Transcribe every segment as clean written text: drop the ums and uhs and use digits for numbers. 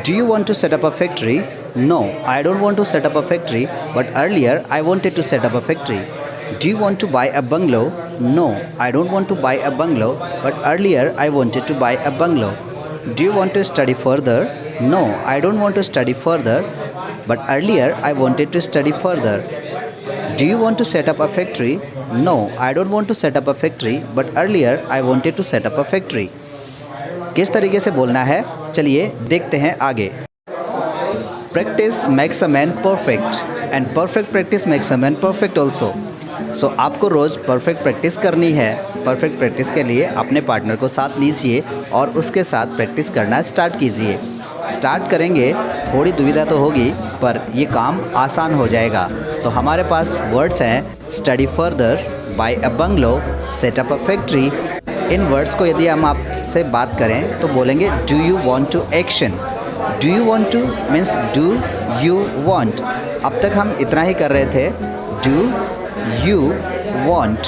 Do you want to set up a factory? No, I don't want to set up a factory, but earlier I wanted to set up a factory. Do you want to buy a bungalow? No, I don't want to buy a bungalow, but earlier I wanted to buy a bungalow. Do you want to study further? No, I don't want to study further, but earlier I wanted to study further. Do you want to set up a factory? No, I don't want to set up a factory, but earlier I wanted to set up a factory. किस तरीके से बोलना है, चलिए देखते हैं आगे। Practice makes a man perfect and perfect practice makes a man perfect also. So आपको रोज़ परफेक्ट प्रैक्टिस करनी है। परफेक्ट प्रैक्टिस के लिए अपने पार्टनर को साथ लीजिए और उसके साथ प्रैक्टिस करना स्टार्ट कीजिए। स्टार्ट करेंगे, थोड़ी दुविधा तो होगी, पर ये काम आसान हो जाएगा। तो हमारे पास वर्ड्स हैं study further, buy a bungalow, set up a factory. इन वर्ड्स को यदि हम आपसे बात करें तो बोलेंगे do you want to action. Do you want to means do you want. अब तक हम इतना ही कर रहे थे। डू यू वांट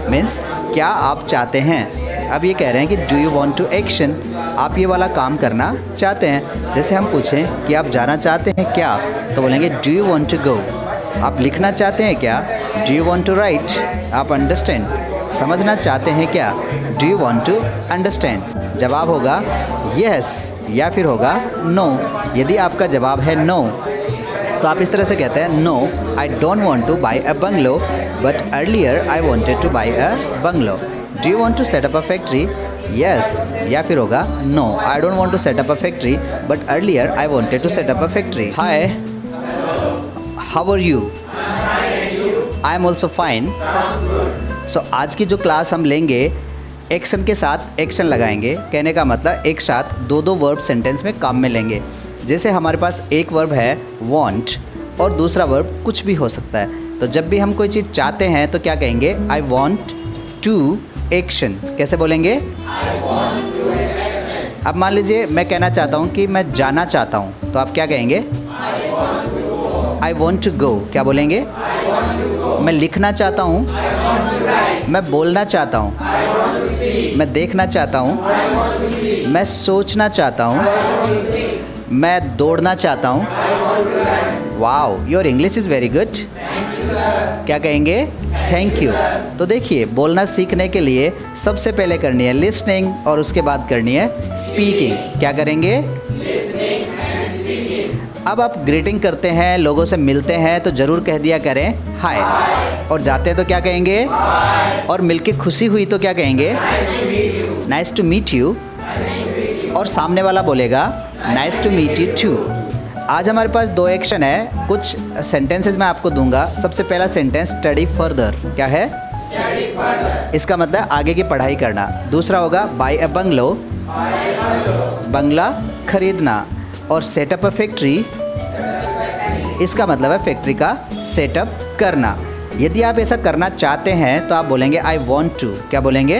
मीन्स क्या आप चाहते हैं। अब ये कह रहे हैं कि do you want to action, आप ये वाला काम करना चाहते हैं। जैसे हम पूछें कि आप जाना चाहते हैं क्या, तो बोलेंगे do you want to go. आप लिखना चाहते हैं क्या? Do you want to write. आप अंडरस्टैंड समझना चाहते हैं क्या? Do you want to understand. जवाब होगा यस या फिर होगा नो। यदि आपका जवाब है नो तो आप इस तरह से कहते हैं no I don't want to buy a bungalow, but earlier I wanted to buy a bungalow. Do you want to set up a factory? Yes या फिर होगा no I don't want to set up a factory, but earlier I wanted to set up a factory. Hi, how are you? I am also fine. So आज की जो class हम लेंगे, action के साथ एक्शन लगाएंगे। कहने का मतलब एक साथ दो दो वर्ब सेंटेंस में काम में लेंगे। जैसे हमारे पास एक वर्ब है वांट और दूसरा वर्ब कुछ भी हो सकता है। तो जब भी हम कोई चीज़ चाहते हैं तो क्या कहेंगे? I want to action. कैसे बोलेंगे? अब मान लीजिए मैं कहना चाहता हूँ कि मैं जाना चाहता हूँ, तो आप क्या कहेंगे? I want to go. क्या बोलेंगे? मैं लिखना चाहता हूँ, मैं बोलना चाहता हूँ, मैं देखना चाहता हूँ, मैं सोचना चाहता हूँ, मैं दौड़ना चाहता हूँ। Wow, your English is very good. क्या कहेंगे? Thank you. तो देखिए, बोलना सीखने के लिए सबसे पहले करनी है लिसनिंग और उसके बाद करनी है स्पीकिंग। क्या करेंगे? अब आप ग्रीटिंग करते हैं, लोगों से मिलते हैं तो ज़रूर कह दिया करें हाय, और जाते हैं तो क्या कहेंगे? और मिलके खुशी हुई तो क्या कहेंगे? Nice to meet you. और सामने वाला बोलेगा nice to meet you too. आज हमारे पास दो एक्शन है, कुछ सेंटेंसेस मैं आपको दूंगा। सबसे पहला सेंटेंस स्टडी फर्दर। क्या है? इसका मतलब आगे की पढ़ाई करना। दूसरा होगा बाय अ बंगलो, बंगला खरीदना। और सेटअप अ फैक्ट्री, इसका मतलब है फैक्ट्री का सेटअप करना। यदि आप ऐसा करना चाहते हैं तो आप बोलेंगे आई वॉन्ट टू। क्या बोलेंगे?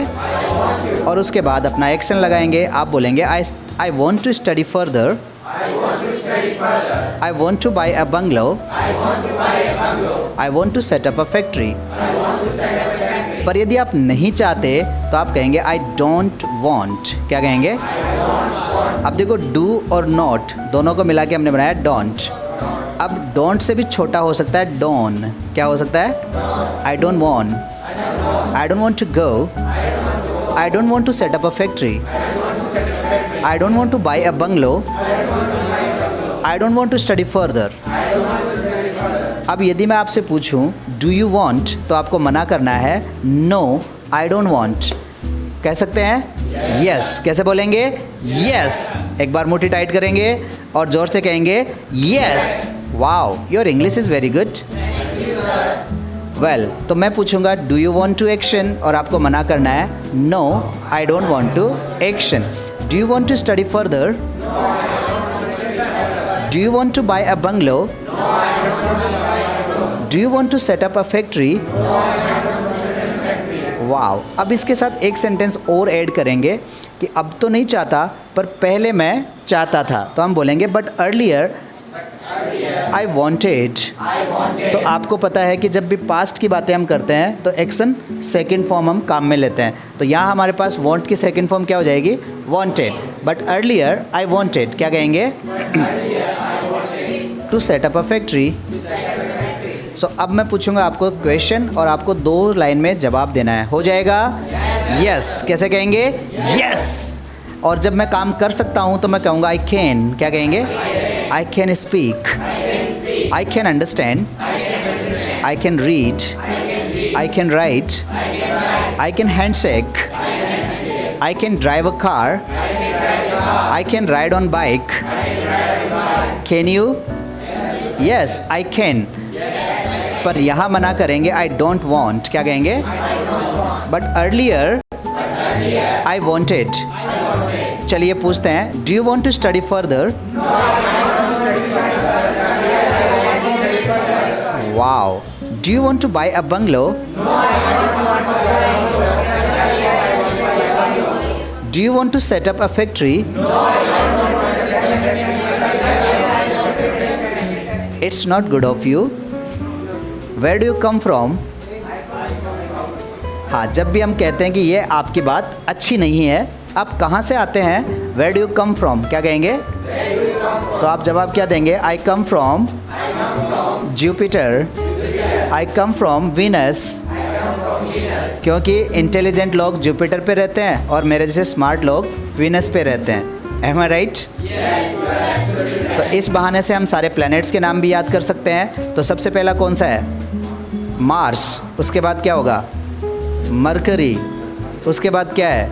और उसके बाद अपना एक्शन लगाएंगे। आप बोलेंगे I want to study further, I want to buy a bungalow, I want to set up a factory. पर यदि आप नहीं चाहते तो आप कहेंगे आई डोंट वॉन्ट। क्या कहेंगे? अब देखो, डू और नॉट दोनों को मिला के हमने बनाया डोंट। अब डोंट से भी छोटा हो सकता है डोन। क्या हो सकता है? I don't want, I don't want to go, I don't want to set up a factory, I don't want to buy a bungalow, I don't want to study further. अब यदि मैं आपसे पूछूं डू यू वॉन्ट, तो आपको मना करना है नो आई डोंट वॉन्ट। कह सकते हैं यस। कैसे बोलेंगे? यस। एक बार मुट्ठी टाइट करेंगे और जोर से कहेंगे yes. Wow, your English is very good. Well, तो मैं पूछूंगा do you want to action, और आपको मना करना है no I don't want to action. Do you want to study further? Do you want to buy a bungalow? Do you want to set up a factory? Wow. अब इसके साथ एक sentence और ऐड करेंगे कि अब तो नहीं चाहता, पर पहले मैं चाहता था। तो हम बोलेंगे बट अर्लियर आई वॉन्टेड। तो आपको पता है कि जब भी पास्ट की बातें हम करते हैं तो एक्शन सेकेंड फॉर्म हम काम में लेते हैं। तो यहाँ हमारे पास वॉन्ट की सेकेंड फॉर्म क्या हो जाएगी? Wanted. But earlier I wanted, क्या कहेंगे? To set up a factory. So अब मैं पूछूंगा आपको क्वेश्चन और आपको 2 लाइन में जवाब देना है। हो जाएगा? यस। कैसे कहेंगे? यस। और जब मैं काम कर सकता हूँ तो मैं कहूँगा आई कैन। क्या कहेंगे? I can speak, I can understand, I can read, I can write, I can handshake, I can drive a car, I can ride on bike. Can you? Yes, I can. पर यहाँ मना करेंगे I don't want. क्या कहेंगे? But earlier I wanted. चलिए पूछते हैं, do you want to study further? Wow. Do you want to buy a bungalow? Do you want to set up a factory? It's not good of you. Where do you come from? हाँ, जब भी हम कहते हैं कि ये आपकी बात अच्छी नहीं है, आप कहाँ से आते हैं? Where do you come from. क्या कहेंगे? तो आप जवाब क्या देंगे? I come from Jupiter, I come from Venus. क्योंकि इंटेलिजेंट लोग जुपिटर पे रहते हैं और मेरे जैसे स्मार्ट लोग वीनस पे रहते हैं। M I right? तो इस बहाने से हम सारे प्लैनेट्स के नाम भी याद कर सकते हैं। तो सबसे पहला कौन सा है? मार्स। उसके बाद क्या होगा? मरकरी। उसके बाद क्या है?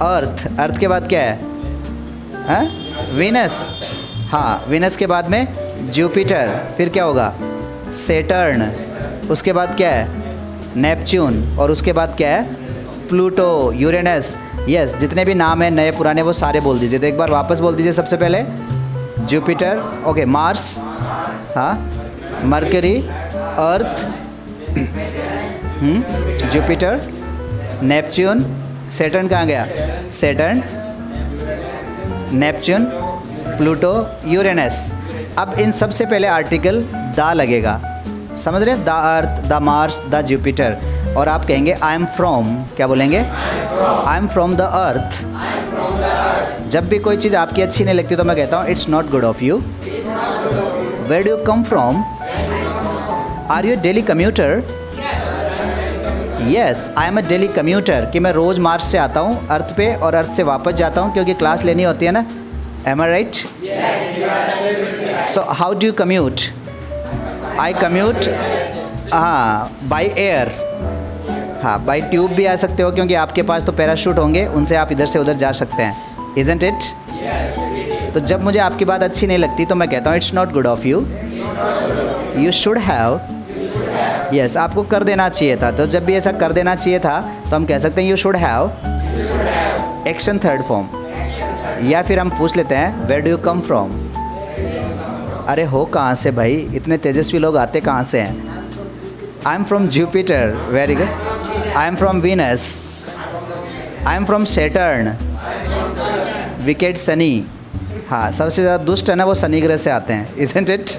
अर्थ। अर्थ के बाद क्या है? हाँ, वीनस। हाँ, वीनस के बाद में जुपिटर। फिर क्या होगा? सैटर्न। उसके बाद क्या है? नेपच्यून। और उसके बाद क्या है? Pluto, Uranus. यस, जितने भी नाम हैं नए पुराने वो सारे बोल दीजिए। तो एक बार वापस बोल दीजिए। सबसे पहले जुपिटर, ओके, मार्स, हाँ, मरकरी, अर्थ, जुपिटर, नेपच्यून, सैटर्न कहाँ गया? Saturn, Neptune, Pluto, Uranus. अब इन सबसे पहले आर्टिकल द लगेगा। समझ रहे हैं? The earth, the Mars, the Jupiter. और आप कहेंगे आई एम फ्रॉम। क्या बोलेंगे? I am from the earth. जब भी कोई चीज़ आपकी अच्छी नहीं लगती तो मैं कहता हूँ it's not good of you. Where do you come from? Are you daily commuter? Yes, I am a daily commuter. कि मैं रोज़ मार्स से आता हूँ अर्थ पे और अर्थ से वापस जाता हूँ क्योंकि क्लास लेनी होती है ना। Am I right? So how do you commute? I commute, हाँ, बाय एयर। हाँ, बाय ट्यूब भी आ सकते हो क्योंकि आपके पास तो पैराशूट होंगे, उनसे आप इधर से उधर जा सकते हैं। Isn't it? तो जब मुझे आपकी बात अच्छी नहीं लगती तो मैं कहता हूँ it's not good of you, you should have. Yes, आपको कर देना चाहिए था। तो जब भी ऐसा कर देना चाहिए था तो हम कह सकते हैं you should have. Action third form. या फिर हम पूछ लेते हैं where do you come from? अरे हो कहाँ से भाई? इतने तेजस्वी लोग आते कहाँ से हैं? I am from Jupiter. Very good. I am from Venus. I am from Saturn. Wicket Sunny. हाँ, सबसे ज़्यादा दुष्ट है ना वो शनि ग्रह से आते हैं। Isn't it?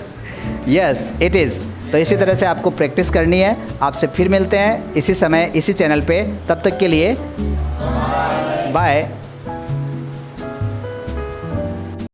Yes, it is. तो इसी तरह से आपको प्रैक्टिस करनी है। आपसे फिर मिलते हैं इसी समय इसी चैनल पे। तब तक के लिए बाय।